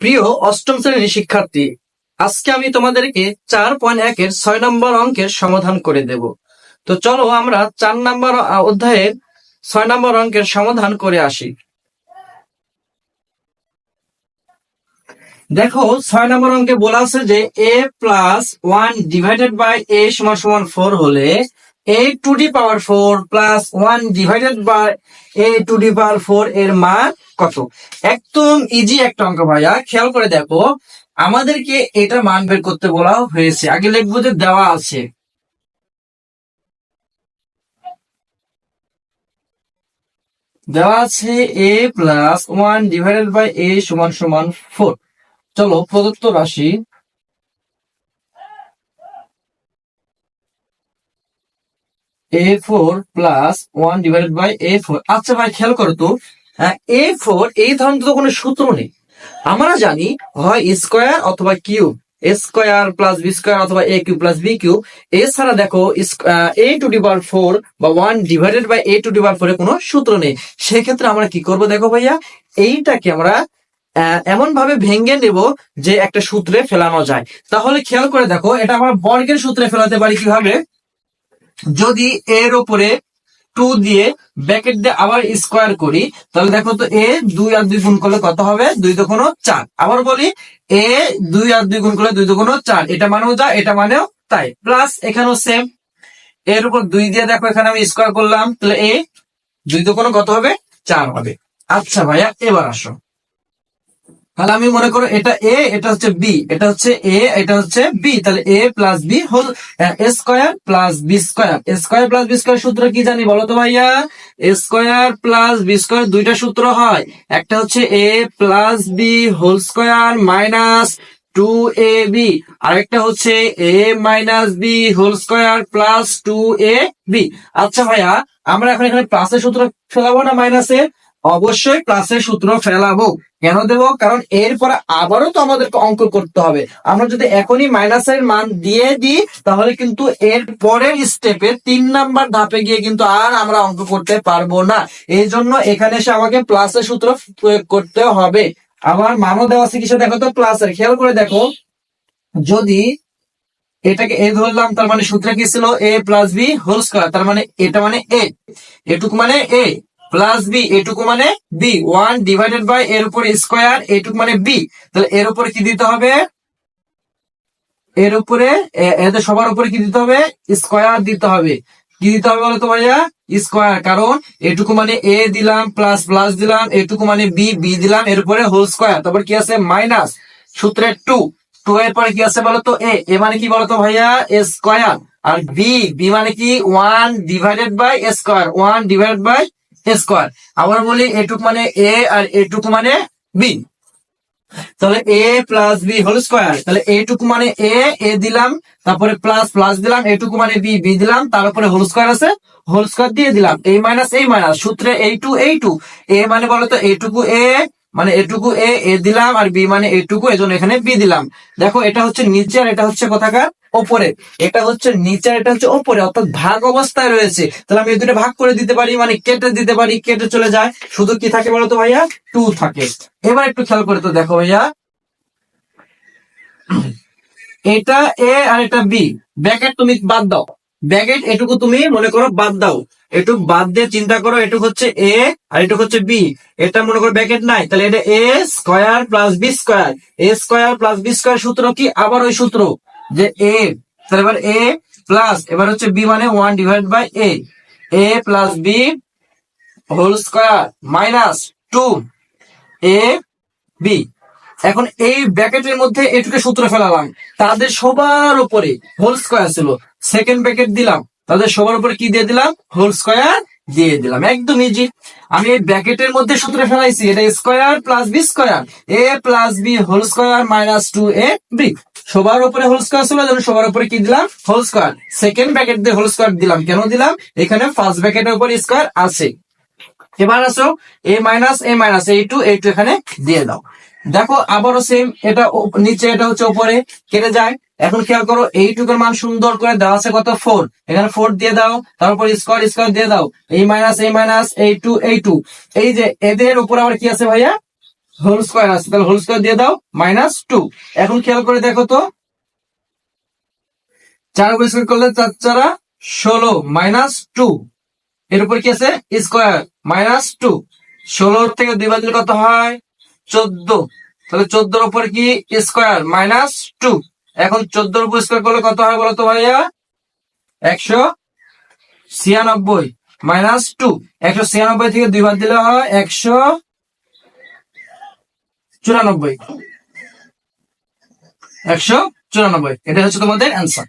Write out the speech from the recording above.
প্রিয় অষ্টম শ্রেণীর শিক্ষার্থী, আজকে আমি তোমাদেরকে 4.1 এর 6 নম্বর অঙ্কের সমাধান করে দেব। তো চলো আমরা 4 নম্বর অধ্যায়ের 6 নম্বর অঙ্কের সমাধান করে আসি। দেখো 6 নম্বর অঙ্কে বলা আছে যে a plus 1 divided by a সমান সমান 4 হলে a to the power 4 plus 1 divided by a to the power 4 এর মান কত। একদম ইজি একটা অঙ্ক ভাইয়া, খেয়াল করে দেখো। আমাদেরকে এটা মান বের করতে বলা হয়েছে, আগে লিখবো যে দেওয়া আছে a plus 1 divided by a সমান সমান 4। চলো প্রদত্ত রাশি a4 plus 1 divided by a4। আচ্ছা ভাই খেয়াল করো তো, a4 এই ধরনের তো কোনো সূত্র নেই। আমরা জানি হয় স্কোয়ার অথবা cube, a square plus b square অথবা a cube plus b cube. এছাড়া দেখো এ টু দি পাওয়ার 4 বা 1 divided by a to the power 4 এর কোনো সূত্র নেই। সেক্ষেত্রে আমরা কি করব দেখো ভাইয়া, এইটাকে আমরা এমন ভাবে ভেঙে নেব যে একটা সূত্রে ফেলানো যায়। তাহলে খেয়াল করে দেখো, এটা আমরা বর্গের সূত্রে ফেলাতে পারি কিভাবে। যদি এর উপরে 2 দিয়ে ব্র্যাকেট দিয়ে আবার স্কোয়ার করি, তাহলে দেখো তো এ 2 আর 2 গুণ করলে কত হবে, 2 দুগুণ 4। আবার বলি এ 2 আর 2 গুণ করলে 2 দুগুণ 4, এটা মানেও যা এটা মানেও তাই। প্লাস এখানেও সেম, এর উপর 2 দিয়ে দেখো এখানে আমি স্কোয়ার করলাম, তাহলে এ 2 দুগুণ কত হবে, 4 হবে। আচ্ছা ভাইয়া এবার আসো, তাহলে আমি মনে করো এটা এ, এটা হচ্ছে বি, এটা হচ্ছে এ, এটা হচ্ছে বি, তাহলে a plus B whole square plus b square. Square plus b square সূত্র কি জানি বলো তো ভাইয়া? স্কোয়ার প্লাস বি স্কোয়ার দুইটা সূত্র হয়, একটা হচ্ছে a plus B whole square minus 2ab, আরেকটা হচ্ছে a minus b whole square plus 2ab। আচ্ছা ভাইয়া, আমরা এখন এখানে প্লাসের সূত্র ফেলাবো না মাইনাসের? অবশ্যই প্লাসের সূত্র ফেলাবো। কেন দেবো? কারণ এরপরে আবারও তো আমাদেরকে অঙ্ক করতে হবে। আমরা যদি এখনই মাইনাসের মান দিয়ে দিই, তাহলে কিন্তু এর পরের স্টেপে 3 নাম্বার ধাপে গিয়ে কিন্তু আর আমরা অঙ্ক করতে পারবো না। এই জন্য এখানে এসে আমাকে প্লাসের সূত্র প্রয়োগ করতে হবে। আমার মানও দেওয়া আছে কিসে দেখো তো, প্লাসের। খেয়াল করে দেখো, যদি এটাকে এ ধরলাম, তার মানে সূত্র কি ছিল, এ প্লাস বি হোল স্কোয়ার, তার মানে এটা মানে এ, এটুকু মানে এ প্লাস বি, এটুকু মানে বি, 1 ডিভাইডেড বাই এর উপরে স্কোয়ার, এটুকু মানে বি। তাহলে এর উপরে কি দিতে হবে, এর উপরে এদের সবার উপরে কি দিতে হবে, স্কোয়ার দিতে হবে। কি দিতে হবে বলো তো ভাইয়া? স্কোয়ার। কারণ এটুকু মানে এ দিলাম প্লাস প্লাস দিলাম, এটুকু মানে বি, বি দিলাম, এর উপরে হোল স্কোয়ার, তারপর কি আছে মাইনাস সূত্রে 2 এর পরে কি আছে বলতো, এ মানে কি বলতো ভাইয়া, স্কোয়ার। আর বি, বি মানে কি 1 divided by square, 1 divided by square. আবার বলি এটুকু মানে এ আর এটুকু মানে বি, তাহলে a plus B whole square. তাহলে এটুকু মানে এ দিলাম, তারপরে প্লাস প্লাস দিলাম, এটুকু মানে বি, বি দিলাম, তার উপরে হোল স্কোয়ার আছে, হোল স্কোয়ার দিয়ে দিলাম, এই মাইনাস সূত্রে এই টু এ মানে বলতো এটুকু মানে এটুকু এ দিলাম, আর বি মানে এটুকু, এজন্য এখানে বি দিলাম। দেখো এটা হচ্ছে নিচে আর এটা হচ্ছে কোথাকার, ওপরে। এটা হচ্ছে নিচে আর এটা হচ্ছে ওপরে, অর্থাৎ ভাগ অবস্থায় রয়েছে। তাহলে আমি এই দুটো ভাগ করে দিতে পারি, মানে কেটে দিতে পারি, কেটে চলে যায়, শুধু কি থাকে বলতো ভাইয়া, 2 থাকে। এবার একটু খেয়াল করে তো দেখো ভাইয়া, এটা এ আর এটা বি, ব্র্যাকেট তুমি বাদ দাও, ব্র্যাকেট এটুকু তুমি মনে করো বাদ দাও, এটুকু বাদ দিয়ে চিন্তা করো, এটুকু হচ্ছে এ আর এটুকু হচ্ছে বি, এটা মনে করো ব্র্যাকেট নাই, তাহলে এটা এ স্কোয়ার প্লাস বি স্কোয়ার। এ স্কোয়ার প্লাস বি স্কোয়ার সূত্র কি, আবার ওই সূত্র যে এ, তাহলে এবার এ প্লাস, এবার হচ্ছে বি মানে 1 divide by A plus B whole square minus 2 A B. এখন এই ব্র্যাকেটের মধ্যে এটুকু সূত্র ফেলালাম, তাদের সবার উপরে হোল স্কোয়ার ছিল, সেকেন্ড ব্র্যাকেট দিলাম, তাদের সবার উপরে কি দিয়ে দিলাম, হোল স্কোয়ার দিয়ে দিলাম। একদম ইজি। আমি এই ব্র্যাকেটের মধ্যে সূত্র ফেলাইছি, এটা square plus b square, a plus B whole square minus 2 A b. সবার উপরে হোল স্কোয়ার ছিল, যেন সবার উপরে কি দিলাম, হোল স্কোয়ার। সেকেন্ড ব্র্যাকেট দিয়ে হোল স্কোয়ার দিলাম, কেন দিলাম, এখানে ফার্স্ট ব্র্যাকেটের উপর স্কোয়ার আছে। এবার আসো এ মাইনাস এই টু এখানে দিয়ে দাও। দেখো আবারও সেম, এটা নিচে এটা হচ্ছে উপরে, কেটে যায়। এখন খেয়াল করো, এইটুকুর মান সুন্দর করে দেওয়া আছে কত, 4, এখানে 4 দিয়ে দাও, তারপর স্কোয়ার স্কোয়ার দিয়ে দাও, এই মাইনাস এই টু এই যে এদের উপর আবার কি আছে ভাইয়া, হোল স্কোয়ার আছে, তাহলে হোল স্কোয়ার দিয়ে দাও, -2। এখন খেয়াল করে দেখো তো, 4 উপর স্কোয়ার করলে 4 4 16 -2, এর উপর কি আছে স্কোয়ার -2, 16 থেকে 2 বাদ দিলে কত হয় 14, তাহলে 14 উপর কি স্কোয়ার -2। এখন 14 উপর স্কোয়ার করলে কত হয় বলো তো ভাইয়া, 196 -2, 196 থেকে 2 বাদ দিলে হয় 194, 194, এটা হচ্ছে তোমাদের অ্যান্সার।